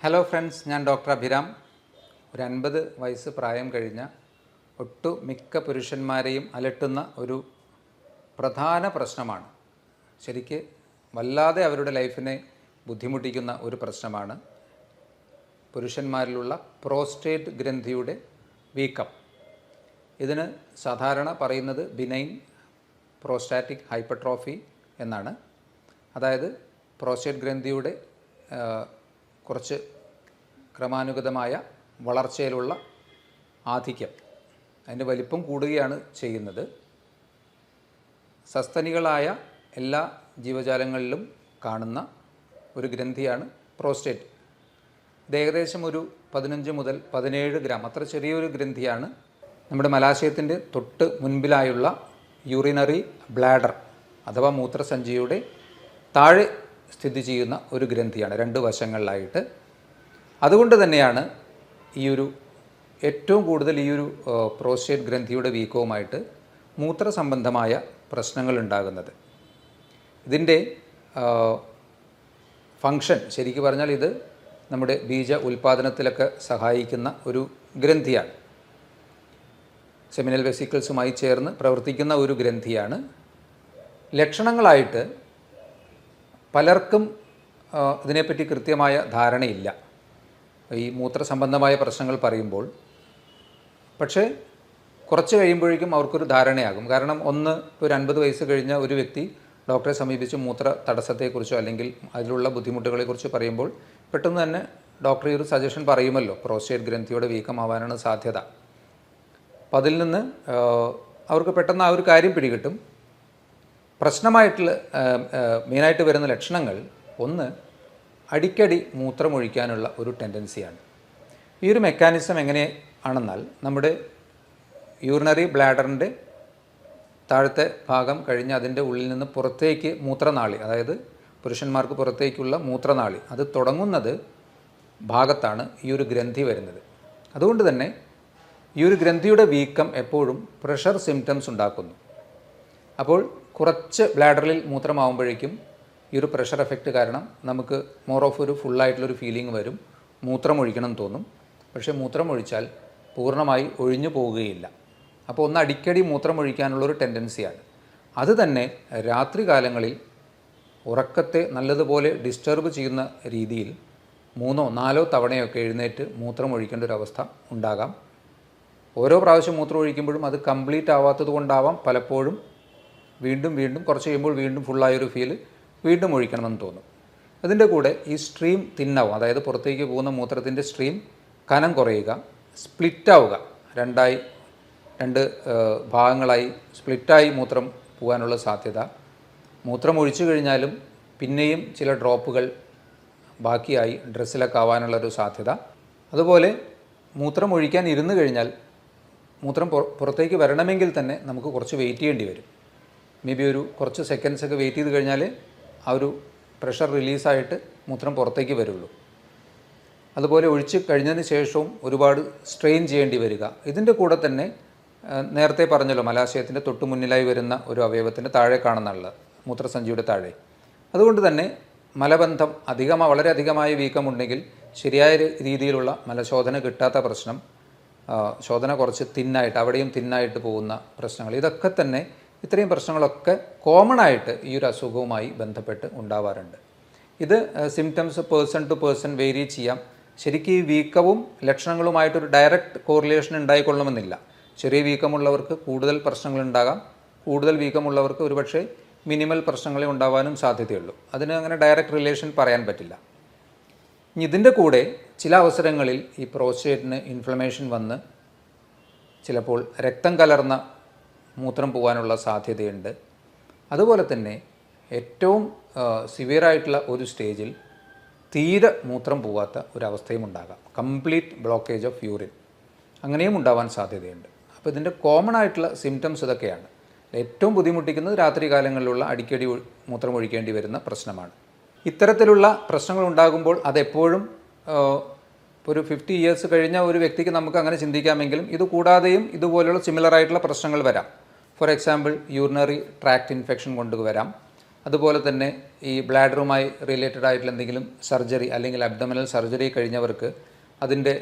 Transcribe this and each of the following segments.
Hello friends, ഞാൻ doctor Abhiram. ഒരു 50 വയസ്സ് പ്രായം കഴിഞ്ഞ മിക്ക പുരുഷന്മാരെയും അലട്ടുന്ന ഒരു പ്രധാന പ്രശ്നമാണ്. ശരിക്ക് വല്ലാതെ അവരുടെ ലൈഫിനെ ബുദ്ധിമുട്ടിക്കുന്ന ഒരു പ്രശ്നമാണ് പുരുഷന്മാരിലുള്ള പ്രോസ്റ്റേറ്റ് ഗ്രന്ഥിയുടെ വീക്കം. ഇതിന് സാധാരണ പറയുന്നത് ബിനൈൻ പ്രോസ്റ്റാറ്റിക് ഹൈപ്പർട്രോഫി എന്നാണ്. അതായത് പ്രോസ്റ്റേറ്റ് ഗ്രന്ഥിയുടെ കുറച്ച് ക്രമാനുഗതമായ വളർച്ചയിലുള്ള ആധിക്യം, അതിൻ്റെ വലിപ്പം കൂടുകയാണ് ചെയ്യുന്നത്. സസ്തനികളായ എല്ലാ ജീവജാലങ്ങളിലും കാണുന്ന ഒരു ഗ്രന്ഥിയാണ് പ്രോസ്റ്റേറ്റ്. ഇത് ഏകദേശം ഒരു 15 മുതൽ 17 ഗ്രാം, അത്ര ചെറിയൊരു ഗ്രന്ഥിയാണ്. നമ്മുടെ മലാശയത്തിൻ്റെ തൊട്ട് മുൻപിലായുള്ള യൂറിനറി ബ്ലാഡർ അഥവാ മൂത്രസഞ്ചിയുടെ താഴെ സ്ഥിതി ചെയ്യുന്ന ഒരു ഗ്രന്ഥിയാണ്, 2 വശങ്ങളിലായിട്ട്. അതുകൊണ്ട് തന്നെയാണ് ഏറ്റവും കൂടുതൽ പ്രോസ്റ്റേറ്റ് ഗ്രന്ഥിയുടെ വീക്കവുമായിട്ട് മൂത്രസംബന്ധമായ പ്രശ്നങ്ങൾ ഉണ്ടാകുന്നത്. ഇതിൻ്റെ ഫങ്ഷൻ ശരിക്കും പറഞ്ഞാൽ ഇത് നമ്മുടെ ബീജ ഉൽപ്പാദനത്തിലൊക്കെ സഹായിക്കുന്ന ഒരു ഗ്രന്ഥിയാണ്. സെമിനൽ വെസിക്കിൾസുമായി ചേർന്ന് പ്രവർത്തിക്കുന്ന ഒരു ഗ്രന്ഥിയാണ്. ലക്ഷണങ്ങളായിട്ട് പലർക്കും ഇതിനെപ്പറ്റി കൃത്യമായ ധാരണയില്ല ഈ മൂത്രസംബന്ധമായ പ്രശ്നങ്ങൾ പറയുമ്പോൾ. പക്ഷേ കുറച്ച് കഴിയുമ്പോഴേക്കും അവർക്കൊരു ധാരണയാകും. കാരണം ഒരു 50 വയസ്സ് കഴിഞ്ഞ ഒരു വ്യക്തി ഡോക്ടറെ സമീപിച്ച് മൂത്ര തടസ്സത്തെക്കുറിച്ചോ അല്ലെങ്കിൽ അതിലുള്ള ബുദ്ധിമുട്ടുകളെക്കുറിച്ച് പറയുമ്പോൾ പെട്ടെന്ന് തന്നെ ഡോക്ടർ ഒരു സജഷൻ പറയുമല്ലോ, പ്രോസ്റ്റേറ്റ് ഗ്രന്ഥിയുടെ വീക്കമാവാനാണ് സാധ്യത. അപ്പോൾ അതിൽ നിന്ന് അവർക്ക് പെട്ടെന്ന് ആ ഒരു കാര്യം പിടികിട്ടും. പ്രശ്നമായിട്ടുള്ള മെയിനായിട്ട് വരുന്ന ലക്ഷണങ്ങൾ, അടിക്കടി മൂത്രമൊഴിക്കാനുള്ള ഒരു ടെൻഡൻസിയാണ്. ഈ ഒരു മെക്കാനിസം എങ്ങനെയാണെന്നാൽ, നമ്മുടെ യൂറിനറി ബ്ലാഡറിൻ്റെ താഴത്തെ ഭാഗം കഴിഞ്ഞ് അതിൻ്റെ ഉള്ളിൽ നിന്ന് പുറത്തേക്ക് മൂത്രനാളി, അതായത് പുരുഷന്മാർക്ക് പുറത്തേക്കുള്ള മൂത്രനാളി, അത് തുടങ്ങുന്നത് ഭാഗത്താണ് ഈ ഒരു ഗ്രന്ഥി വരുന്നത്. അതുകൊണ്ട് തന്നെ ഈ ഒരു ഗ്രന്ഥിയുടെ വീക്കം എപ്പോഴും പ്രഷർ സിംറ്റംസ് ഉണ്ടാക്കുന്നു. അപ്പോൾ കുറച്ച് ബ്ലാഡറിൽ മൂത്രമാവുമ്പോഴേക്കും ഈ ഒരു പ്രഷർ എഫക്റ്റ് കാരണം നമുക്ക് മോർ ഓഫ് ഒരു ഫുള്ളായിട്ടുള്ളൊരു ഫീലിംഗ് വരും, മൂത്രമൊഴിക്കണം തോന്നും. പക്ഷേ മൂത്രമൊഴിച്ചാൽ പൂർണ്ണമായി ഒഴിഞ്ഞു പോവുകയില്ല. അപ്പോൾ അടിക്കടി മൂത്രമൊഴിക്കാനുള്ളൊരു ടെൻഡൻസിയാണ്. അത് തന്നെ രാത്രി കാലങ്ങളിൽ ഉറക്കത്തെ നല്ലതുപോലെ ഡിസ്റ്റർബ് ചെയ്യുന്ന രീതിയിൽ 3-4 തവണയൊക്കെ എഴുന്നേറ്റ് മൂത്രമൊഴിക്കേണ്ട ഒരു അവസ്ഥ ഉണ്ടാകാം. ഓരോ പ്രാവശ്യം മൂത്രം ഒഴിക്കുമ്പോഴും അത് കംപ്ലീറ്റ് ആവാത്തത് കൊണ്ടാവാം പലപ്പോഴും വീണ്ടും കുറച്ച് കഴിയുമ്പോൾ വീണ്ടും ഫുള്ളായൊരു ഫീൽ, വീണ്ടും ഒഴിക്കണമെന്ന് തോന്നും. അതിൻ്റെ കൂടെ ഈ സ്ട്രീം തിന്നാവും, അതായത് പുറത്തേക്ക് പോകുന്ന മൂത്രത്തിൻ്റെ സ്ട്രീം കനം കുറയുക, സ്പ്ലിറ്റാവുക, 2 ഭാഗങ്ങളായി സ്പ്ലിറ്റായി മൂത്രം പോകാനുള്ള സാധ്യത. മൂത്രം ഒഴിച്ചു കഴിഞ്ഞാലും പിന്നെയും ചില ഡ്രോപ്പുകൾ ബാക്കിയായി ഡ്രസ്സിലൊക്കെ ആവാനുള്ളൊരു സാധ്യത. അതുപോലെ മൂത്രം ഒഴിക്കാൻ ഇരുന്ന് കഴിഞ്ഞാൽ മൂത്രം പുറത്തേക്ക് വരണമെങ്കിൽ തന്നെ നമുക്ക് കുറച്ച് വെയിറ്റ് ചെയ്യേണ്ടി വരും. മേ ബി കുറച്ച് സെക്കൻഡ്സൊക്കെ വെയിറ്റ് ചെയ്ത് കഴിഞ്ഞാൽ ആ ഒരു പ്രഷർ റിലീസായിട്ട് മൂത്രം പുറത്തേക്ക് വരുള്ളൂ. അതുപോലെ ഒഴിച്ച് കഴിഞ്ഞതിന് ശേഷവും ഒരുപാട് സ്ട്രെയിൻ ചെയ്യേണ്ടി വരിക. ഇതിൻ്റെ കൂടെ തന്നെ നേരത്തെ പറഞ്ഞല്ലോ, മലാശയത്തിൻ്റെ തൊട്ട് മുന്നിലായി വരുന്ന ഒരു അവയവത്തിൻ്റെ താഴെ കാണുന്നുള്ള മൂത്രസഞ്ചിയുടെ താഴെ. അതുകൊണ്ട് തന്നെ മലബന്ധം വളരെ അധികമായ വീക്കമുണ്ടെങ്കിൽ ശരിയായ രീതിയിലുള്ള മലശോധന കിട്ടാത്ത പ്രശ്നം, ശോധന കുറച്ച് അവിടെയും തിന്നായിട്ട് പോകുന്ന പ്രശ്നങ്ങൾ, ഇതൊക്കെ തന്നെ ഇത്രയും പ്രശ്നങ്ങളൊക്കെ കോമൺ ആയിട്ട് ഈ ഒരു അസുഖവുമായി ബന്ധപ്പെട്ട് ഉണ്ടാവാറുണ്ട്. ഇത് symptoms person to person vary ചെയ്യാം. ശരിക്കും ഈ വീക്കവും ലക്ഷണങ്ങളുമായിട്ടൊരു ഡയറക്റ്റ് കോറിലേഷൻ ഉണ്ടായിക്കൊള്ളണമെന്നില്ല. ചെറിയ വീക്കമുള്ളവർക്ക് കൂടുതൽ പ്രശ്നങ്ങളുണ്ടാകാം, കൂടുതൽ വീക്കമുള്ളവർക്ക് ഒരുപക്ഷെ മിനിമൽ പ്രശ്നങ്ങളെ ഉണ്ടാവാനും സാധ്യതയുള്ളൂ. അതിന് അങ്ങനെ ഡയറക്റ്റ് റിലേഷൻ പറയാൻ പറ്റില്ല. ഇതിൻ്റെ കൂടെ ചില അവസരങ്ങളിൽ ഈ പ്രോസ്റ്റേറ്റിന് ഇൻഫ്ലമേഷൻ വന്ന് ചിലപ്പോൾ രക്തം കലർന്ന മൂത്രം പോകാനുള്ള സാധ്യതയുണ്ട്. അതുപോലെ തന്നെ ഏറ്റവും സിവിയറായിട്ടുള്ള ഒരു സ്റ്റേജിൽ തീരെ മൂത്രം പോകാത്ത ഒരവസ്ഥയും ഉണ്ടാകാം, കംപ്ലീറ്റ് ബ്ലോക്കേജ് ഓഫ് യൂറിൻ, അങ്ങനെയും ഉണ്ടാവാൻ സാധ്യതയുണ്ട്. അപ്പോൾ ഇതിൻ്റെ കോമൺ ആയിട്ടുള്ള സിംറ്റംസ് ഇതൊക്കെയാണ്. ഏറ്റവും ബുദ്ധിമുട്ടിക്കുന്നത് രാത്രി കാലങ്ങളിലുള്ള അടിക്കടി മൂത്രം ഒഴിക്കേണ്ടി വരുന്ന പ്രശ്നമാണ്. ഇത്തരത്തിലുള്ള പ്രശ്നങ്ങൾ ഉണ്ടാകുമ്പോൾ അതെപ്പോഴും ഒരു 50 ഇയേഴ്സ് കഴിഞ്ഞ ഒരു വ്യക്തിക്ക് നമുക്ക് അങ്ങനെ ചിന്തിക്കാമെങ്കിലും ഇത് കൂടാതെയും ഇതുപോലെയുള്ള സിമിലറായിട്ടുള്ള പ്രശ്നങ്ങൾ വരാം. For example urinary tract infection കൊണ്ടുവരാം. അതുപോലെ തന്നെ ഈ ബ്ലാഡറുമായി റിലേറ്റഡ് ആയിട്ടുള്ള എന്തെങ്കിലും സർജറി അല്ലെങ്കിൽ അബ്ഡോമിനൽ സർജറി കഴിഞ്ഞവർക്ക് അതിൻ്റെ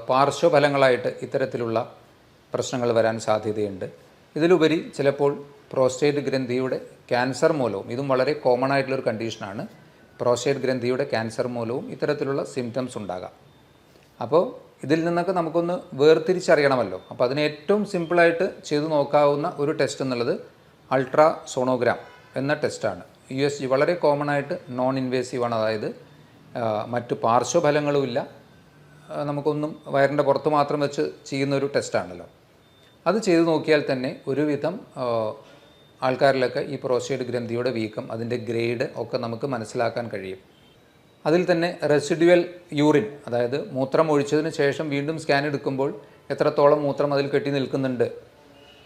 പാർശ്വഫലങ്ങളായിട്ട് ഇത്തരത്തിലുള്ള പ്രശ്നങ്ങൾ വരാൻ സാധ്യതയുണ്ട്. ഇതിലുപരി ചിലപ്പോൾ പ്രോസ്റ്റേറ്റ് ഗ്രന്ഥിയുടെ ക്യാൻസർ മൂലവും, ഇതും വളരെ കോമൺ ആയിട്ടുള്ളൊരു കണ്ടീഷനാണ്, പ്രോസ്റ്റേറ്റ് ഗ്രന്ഥിയുടെ ക്യാൻസർ മൂലവും ഇത്തരത്തിലുള്ള സിംറ്റംസ് ഉണ്ടാകാം. അപ്പോൾ ഇതിൽ നിന്നൊക്കെ നമുക്കൊന്ന് വേർതിരിച്ചറിയണമല്ലോ. അപ്പോൾ അതിന് ഏറ്റവും സിമ്പിളായിട്ട് ചെയ്തു നോക്കാവുന്ന ഒരു ടെസ്റ്റ് എന്നുള്ളത് അൾട്രാ സോണോഗ്രാം എന്ന ടെസ്റ്റാണ്. USG വളരെ കോമൺ ആയിട്ട് നോൺ ഇൻവേസീവാണ്. അതായത് മറ്റു പാർശ്വഫലങ്ങളുമില്ല, നമുക്കൊന്നും വയറിൻ്റെ പുറത്ത് മാത്രം വെച്ച് ചെയ്യുന്നൊരു ടെസ്റ്റാണല്ലോ. അത് ചെയ്തു നോക്കിയാൽ തന്നെ ഒരുവിധം ആൾക്കാരിലൊക്കെ ഈ പ്രോസ്റ്റേറ്റ് ഗ്രന്ഥിയുടെ വീക്കം, അതിൻ്റെ ഗ്രേഡ് ഒക്കെ നമുക്ക് മനസ്സിലാക്കാൻ കഴിയും. അതിൽ തന്നെ റെസിഡ്യുവൽ യൂറിൻ, അതായത് മൂത്രം ഒഴിച്ചതിന് ശേഷം വീണ്ടും സ്കാൻ എടുക്കുമ്പോൾ എത്രത്തോളം മൂത്രം അതിൽ കെട്ടി നിൽക്കുന്നുണ്ട്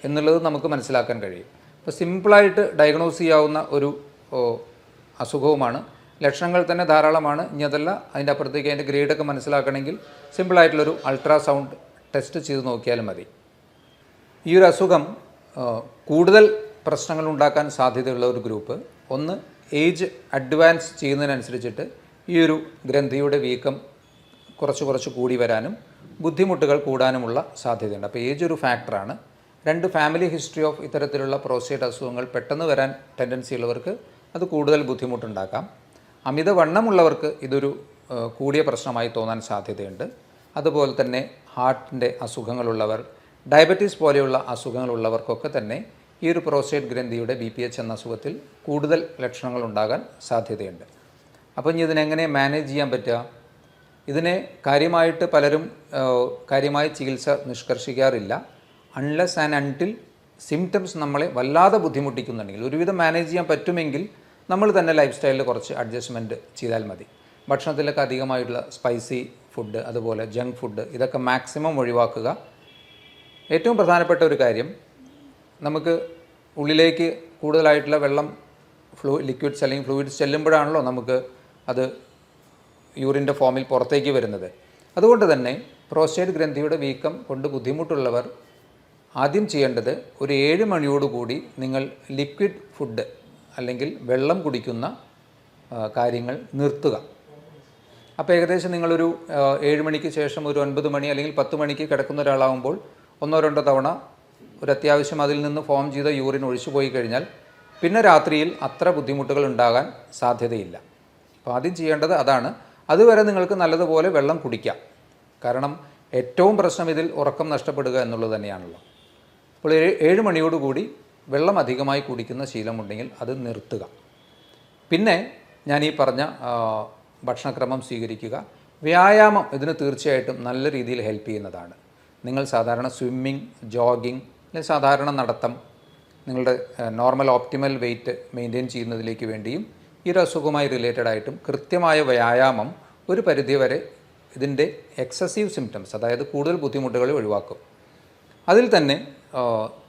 എന്നുള്ളത് നമുക്ക് മനസ്സിലാക്കാൻ കഴിയും. അപ്പോൾ സിമ്പിളായിട്ട് ഡയഗ്നോസ് ചെയ്യാവുന്ന ഒരു അസുഖവുമാണ്. ലക്ഷണങ്ങൾ തന്നെ ധാരാളമാണ്. ഇനി അതല്ല, അതിൻ്റെ അപ്പുറത്തേക്ക് അതിൻ്റെ ഗ്രേഡൊക്കെ മനസ്സിലാക്കണമെങ്കിൽ സിമ്പിളായിട്ടുള്ളൊരു അൾട്രാസൗണ്ട് ടെസ്റ്റ് ചെയ്ത് നോക്കിയാലും മതി. ഈ ഒരു അസുഖം കൂടുതൽ പ്രശ്നങ്ങൾ ഉണ്ടാക്കാൻ സാധ്യതയുള്ള ഒരു ഗ്രൂപ്പ്, ഒന്ന് ഏജ് അഡ്വാൻസ് ചെയ്യുന്നതിനനുസരിച്ചിട്ട് ഈ ഒരു ഗ്രന്ഥിയുടെ വീക്കം കുറച്ച് കൂടി വരാനും ബുദ്ധിമുട്ടുകൾ കൂടാനുമുള്ള സാധ്യതയുണ്ട്. അപ്പോൾ ഏജ് ഒരു ഫാക്ടറാണ്. 2, ഫാമിലി ഹിസ്റ്ററി ഓഫ് ഇത്തരത്തിലുള്ള പ്രോസ്റ്റേറ്റ് അസുഖങ്ങൾ പെട്ടെന്ന് വരാൻ ടെൻഡൻസി ഉള്ളവർക്ക് അത് കൂടുതൽ ബുദ്ധിമുട്ടുണ്ടാക്കാം. അമിതവണ്ണമുള്ളവർക്ക് ഇതൊരു കൂടിയ പ്രശ്നമായി തോന്നാൻ സാധ്യതയുണ്ട്. അതുപോലെ തന്നെ ഹാർട്ടിൻ്റെ അസുഖങ്ങളുള്ളവർ, ഡയബറ്റീസ് പോലെയുള്ള അസുഖങ്ങളുള്ളവർക്കൊക്കെ തന്നെ ഈ ഒരു പ്രോസ്റ്റേറ്റ് ഗ്രന്ഥിയുടെ BPH എന്ന അസുഖത്തിൽ കൂടുതൽ ലക്ഷണങ്ങൾ ഉണ്ടാകാൻ സാധ്യതയുണ്ട്. അപ്പോൾ ഇനി ഇതിനെങ്ങനെ മാനേജ് ചെയ്യാൻ പറ്റുക? ഇതിനെ കാര്യമായിട്ട് പലരും കാര്യമായ ചികിത്സ നിഷ്കർഷിക്കാറില്ല. അൺലെസ് ആൻഡ് അൺടിൽ സിംറ്റംസ് നമ്മളെ വല്ലാതെ ബുദ്ധിമുട്ടിക്കുന്നുണ്ടെങ്കിൽ, ഒരുവിധം മാനേജ് ചെയ്യാൻ പറ്റുമെങ്കിൽ നമ്മൾ തന്നെ ലൈഫ് സ്റ്റൈലിൽ കുറച്ച് അഡ്ജസ്റ്റ്മെൻറ്റ് ചെയ്താൽ മതി. ഭക്ഷണത്തിലൊക്കെ അധികമായിട്ടുള്ള സ്പൈസി ഫുഡ്, അതുപോലെ ജങ്ക് ഫുഡ്, ഇതൊക്കെ മാക്സിമം ഒഴിവാക്കുക. ഏറ്റവും പ്രധാനപ്പെട്ട ഒരു കാര്യം, നമുക്ക് ഉള്ളിലേക്ക് കൂടുതലായിട്ടുള്ള വെള്ളം, ലിക്വിഡ്സ് അല്ലെങ്കിൽ ഫ്ലൂയിഡ്സ് ചെല്ലുമ്പോഴാണല്ലോ നമുക്ക് അത് യൂറിൻ്റെ ഫോമിൽ പുറത്തേക്ക് വരുന്നത്. അതുകൊണ്ട് തന്നെ പ്രോസ്റ്റേറ്റ് ഗ്രന്ഥിയുടെ വീക്കം കൊണ്ട് ബുദ്ധിമുട്ടുള്ളവർ ആദ്യം ചെയ്യേണ്ടത് ഒരു 7 മണിയോടുകൂടി നിങ്ങൾ ലിക്വിഡ് ഫുഡ് അല്ലെങ്കിൽ വെള്ളം കുടിക്കുന്ന കാര്യങ്ങൾ നിർത്തുക. അപ്പോൾ ഏകദേശം നിങ്ങളൊരു 7 മണിക്ക് ശേഷം ഒരു 9 മണി അല്ലെങ്കിൽ 10 മണിക്ക് കിടക്കുന്ന ഒരാളാകുമ്പോൾ 1-2 തവണ ഒരു അത്യാവശ്യം അതിൽ നിന്ന് ഫോം ചെയ്ത യൂറിൻ ഒഴിച്ചു പോയി കഴിഞ്ഞാൽ പിന്നെ രാത്രിയിൽ അത്ര ബുദ്ധിമുട്ടുകൾ ഉണ്ടാകാൻ സാധ്യതയില്ല. അപ്പോൾ ആദ്യം ചെയ്യേണ്ടത് അതാണ്. അതുവരെ നിങ്ങൾക്ക് നല്ലതുപോലെ വെള്ളം കുടിക്കാം. കാരണം ഏറ്റവും പ്രശ്നം ഇതിൽ ഉറക്കം നഷ്ടപ്പെടുക എന്നുള്ളത് തന്നെയാണല്ലോ. അപ്പോൾ 7 മണിയോടുകൂടി വെള്ളം അധികമായി കുടിക്കുന്ന ശീലമുണ്ടെങ്കിൽ അത് നിർത്തുക. പിന്നെ ഞാൻ ഈ പറഞ്ഞ ഭക്ഷണക്രമം സ്വീകരിക്കുക. വ്യായാമം ഇതിന് തീർച്ചയായിട്ടും നല്ല രീതിയിൽ ഹെൽപ്പ് ചെയ്യുന്നതാണ്. നിങ്ങൾ സാധാരണ സ്വിമ്മിങ്, ജോഗിങ്, അല്ലെങ്കിൽ സാധാരണ നടത്തം, നിങ്ങളുടെ നോർമൽ ഓപ്റ്റിമൽ വെയ്റ്റ് മെയിൻറ്റെയിൻ ചെയ്യുന്നതിലേക്ക് വേണ്ടിയും ഈ ഒരു അസുഖവുമായി റിലേറ്റഡ് ആയിട്ടും കൃത്യമായ വ്യായാമം ഒരു പരിധിവരെ ഇതിൻ്റെ എക്സസീവ് സിംറ്റംസ്, അതായത് കൂടുതൽ ബുദ്ധിമുട്ടുകൾ ഒഴിവാക്കും. അതിൽ തന്നെ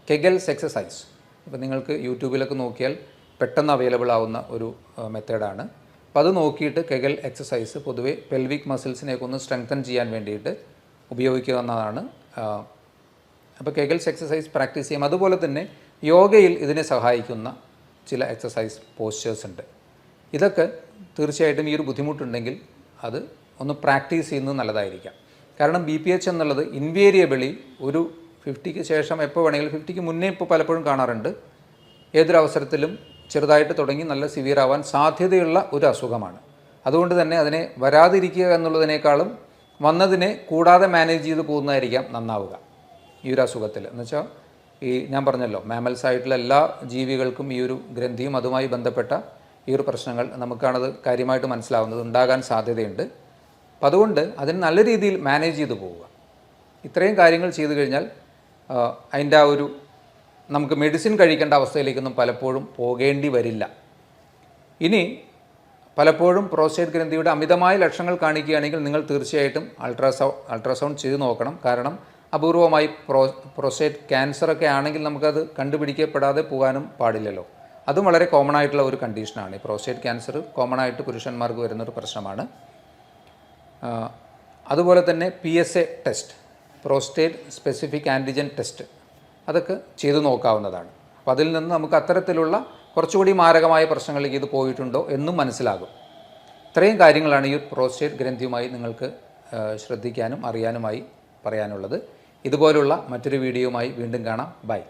കെഗൽസ് എക്സസൈസ്, ഇപ്പോൾ നിങ്ങൾക്ക് യൂട്യൂബിലൊക്കെ നോക്കിയാൽ പെട്ടെന്ന് അവൈലബിൾ ആവുന്ന ഒരു മെത്തേഡാണ്. അപ്പോൾ അത് നോക്കിയിട്ട് കെഗൽ എക്സസൈസ് പൊതുവെ പെൽവിക് മസിൽസിനെയൊക്കെ ഒന്ന് സ്ട്രെങ്തൻ ചെയ്യാൻ വേണ്ടിയിട്ട് ഉപയോഗിക്കാവുന്നതാണ്. അപ്പോൾ കെഗൽസ് എക്സസൈസ് പ്രാക്ടീസ് ചെയ്യും. അതുപോലെ തന്നെ യോഗയിൽ ഇതിനെ സഹായിക്കുന്ന ചില എക്സസൈസ് പോസ്ചേഴ്സ് ഉണ്ട്. ഇതൊക്കെ തീർച്ചയായിട്ടും ഈ ഒരു ബുദ്ധിമുട്ടുണ്ടെങ്കിൽ അത് ഒന്ന് പ്രാക്ടീസ് ചെയ്യുന്നത് നല്ലതായിരിക്കാം. കാരണം BPH എന്നുള്ളത് ഇൻവേരിയബിളി ഒരു 50ക്ക് ശേഷം എപ്പോൾ വേണമെങ്കിലും, 50ക്ക് മുന്നേ ഇപ്പോൾ പലപ്പോഴും കാണാറുണ്ട്, ഏതൊരവസരത്തിലും ചെറുതായിട്ട് തുടങ്ങി നല്ല സിവിയർ ആവാൻ സാധ്യതയുള്ള ഒരു അസുഖമാണ്. അതുകൊണ്ട് തന്നെ അതിനെ വരാതിരിക്കുക എന്നുള്ളതിനേക്കാളും വന്നതിനെ കൂടാതെ മാനേജ് ചെയ്ത് പോകുന്നതായിരിക്കാം നന്നാവുക ഈ ഒരു അസുഖത്തിൽ. എന്നുവെച്ചാൽ ഈ ഞാൻ പറഞ്ഞല്ലോ, മാമൽസ് ആയിട്ടുള്ള എല്ലാ ജീവികൾക്കും ഈ ഒരു ഗ്രന്ഥിയും അതുമായി ബന്ധപ്പെട്ട ഈ ഒരു പ്രശ്നങ്ങൾ നമുക്കാണത് കാര്യമായിട്ട് മനസ്സിലാവുന്നത്, ഉണ്ടാകാൻ സാധ്യതയുണ്ട്. അപ്പം അതുകൊണ്ട് അതിന് നല്ല രീതിയിൽ മാനേജ് ചെയ്ത് പോവുക. ഇത്രയും കാര്യങ്ങൾ ചെയ്തു കഴിഞ്ഞാൽ അതിൻ്റെ ആ ഒരു നമുക്ക് മെഡിസിൻ കഴിക്കേണ്ട അവസ്ഥയിലേക്കൊന്നും പലപ്പോഴും പോകേണ്ടി വരില്ല. ഇനി പലപ്പോഴും പ്രോസ്റ്റേറ്റ് ഗ്രന്ഥിയുടെ അമിതമായ ലക്ഷണങ്ങൾ കാണിക്കുകയാണെങ്കിൽ നിങ്ങൾ തീർച്ചയായിട്ടും അൾട്രാസൗണ്ട് ചെയ്ത് നോക്കണം. കാരണം അപൂർവമായി പ്രോസ്റ്റേറ്റ് ക്യാൻസറൊക്കെ ആണെങ്കിൽ നമുക്കത് കണ്ടുപിടിക്കപ്പെടാതെ പോകാനും പാടില്ലല്ലോ. അതും വളരെ കോമൺ ആയിട്ടുള്ള ഒരു കണ്ടീഷനാണ്. ഈ പ്രോസ്റ്റേറ്റ് ക്യാൻസർ കോമൺ ആയിട്ട് പുരുഷന്മാർക്ക് വരുന്നൊരു പ്രശ്നമാണ്. അതുപോലെ തന്നെ PSA test, prostate specific antigen test, അതൊക്കെ ചെയ്തു നോക്കാവുന്നതാണ്. അപ്പോൾ അതിൽ നിന്ന് നമുക്ക് അത്തരത്തിലുള്ള കുറച്ചുകൂടി മാരകമായ പ്രശ്നങ്ങളിലേക്ക് ഇത് പോയിട്ടുണ്ടോ എന്നും മനസ്സിലാകും. ഇത്രയും കാര്യങ്ങളാണ് ഈ പ്രോസ്റ്റേറ്റ് ഗ്രന്ഥിയുമായി നിങ്ങൾക്ക് ശ്രദ്ധിക്കാനും അറിയാനുമായി പറയാനുള്ളത്. ഇതുപോലുള്ള മറ്റൊരു വീഡിയോയുമായി വീണ്ടും കാണാം. ബൈ.